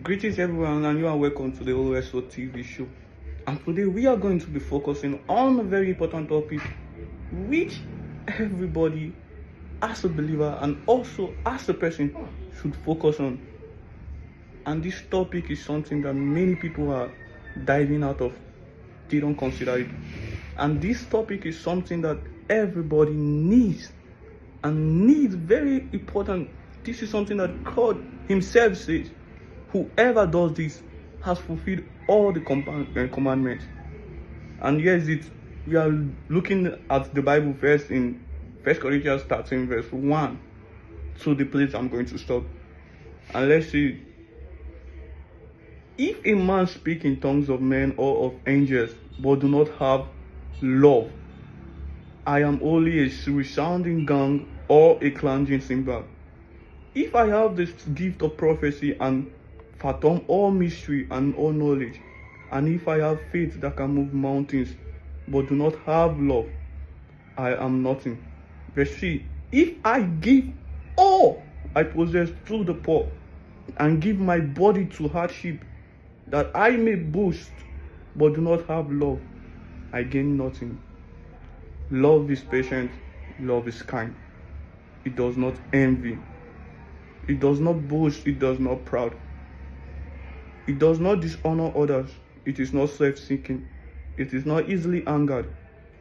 Greetings everyone, and you are welcome to the OSO TV show. And today we are going to be focusing on a very important topic which everybody as a believer and also as a person should focus on. And this topic is something that many people are diving out of. They don't consider it. And this topic is something that everybody needs and needs, very important. This is something that God himself says, whoever does this has fulfilled all the commandments. And yes, we are looking at the Bible verse in 1 Corinthians 13 verse 1 to the place I'm going to stop. And let's see. If a man speak in tongues of men or of angels, but do not have love, I am only a resounding gong or a clanging cymbal. If I have this gift of prophecy and fathom all mystery and all knowledge, and if I have faith that can move mountains, but do not have love, I am nothing. Verse 3. If I give all I possess to the poor, and give my body to hardship, that I may boast, but do not have love, I gain nothing. Love is patient, love is kind. It does not envy. It does not boast, it does not proud. It does not dishonor others. It is not self-seeking. It is not easily angered.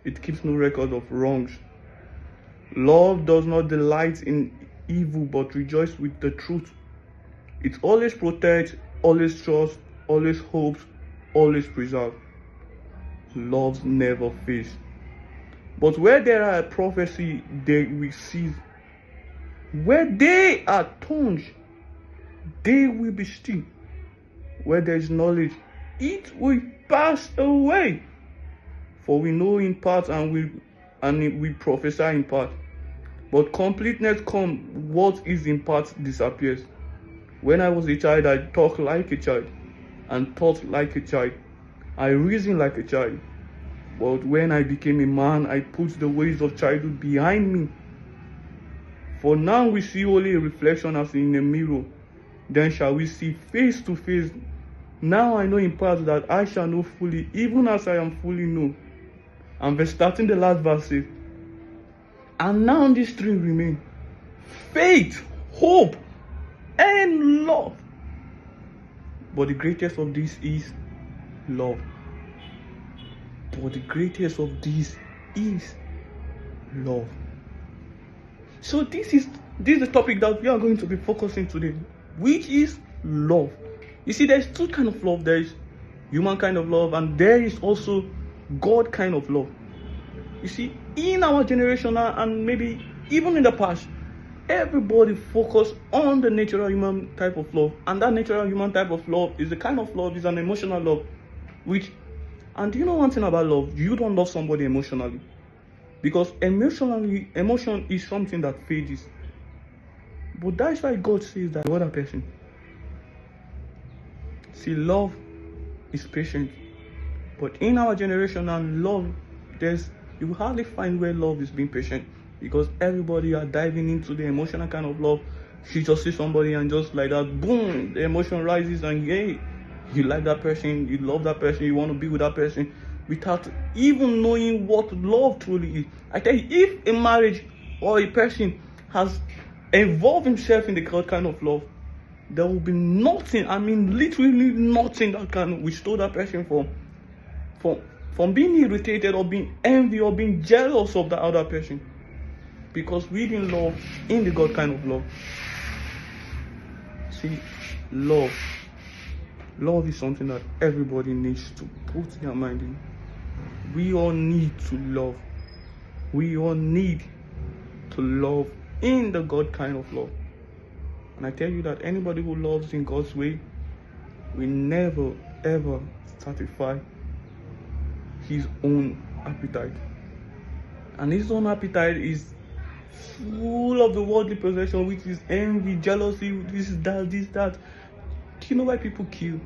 It keeps no record of wrongs. Love does not delight in evil, but rejoices with the truth. It always protects, always trusts, always hopes, always preserves. Love never fails. But where there are prophecy, they will cease. Where they are tongues, they will be still. Where there is knowledge, it will pass away. For we know in part and we prophesy in part. But completeness comes, what is in part disappears. When I was a child, I talked like a child and thought like a child. I reasoned like a child. But when I became a man, I put the ways of childhood behind me. For now we see only a reflection as in a mirror. Then shall we see face to face. Now I know in part, that I shall know fully, even as I am fully known. And verse starting the last verse says, and now these three remain: faith, hope, and love. But the greatest of these is love. But the greatest of these is love. So this is the topic that we are going to be focusing today, which is love. You see, there's two kinds of love. There is human kind of love, and there is also God kind of love. You see, in our generation and maybe even in the past, everybody focused on the natural human type of love. And that natural human type of love is the kind of love, is an emotional love. And do you know one thing about love? You don't love somebody emotionally. Because emotion is something that fades. But that's why God says that the other person. See, love is patient. But in our generation and love, you will hardly find where love is being patient. Because everybody are diving into the emotional kind of love. You just see somebody and just like that, boom, the emotion rises and hey, you like that person, you love that person, you want to be with that person, without even knowing what love truly is. I tell you, if a marriage or a person has involved himself in the God kind of love, there will be nothing, literally nothing that can restore that person from being irritated or being envy or being jealous of the other person. Because we didn't love in the God kind of love. See, love is something that everybody needs to put their mind in. We all need to love. We all need to love in the God kind of love. And I tell you that anybody who loves in God's way will never ever satisfy his own appetite. And his own appetite is full of the worldly possession, which is envy, jealousy, this, that. Do you know why people kill?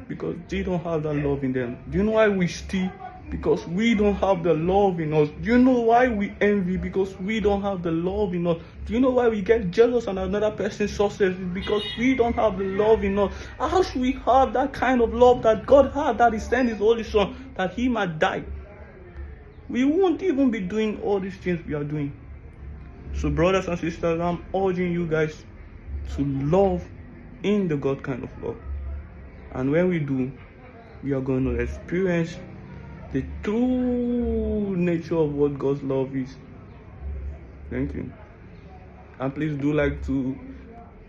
Because they don't have that love in them. Do you know why we steal? Because we don't have the love in us. Do you know why we envy? Because we don't have the love in us. Do you know why we get jealous on another person's success? It's because we don't have the love in us. How should we have that kind of love that God had, that He sent His only Son, that He might die? We won't even be doing all these things we are doing. So brothers and sisters, I'm urging you guys to love in the God kind of love. And when we do, we are going to experience the true nature of what God's love is. Thank you. And please do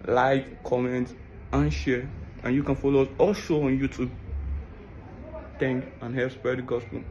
like, comment, and share. And you can follow us also on YouTube. Thank and help spread the gospel.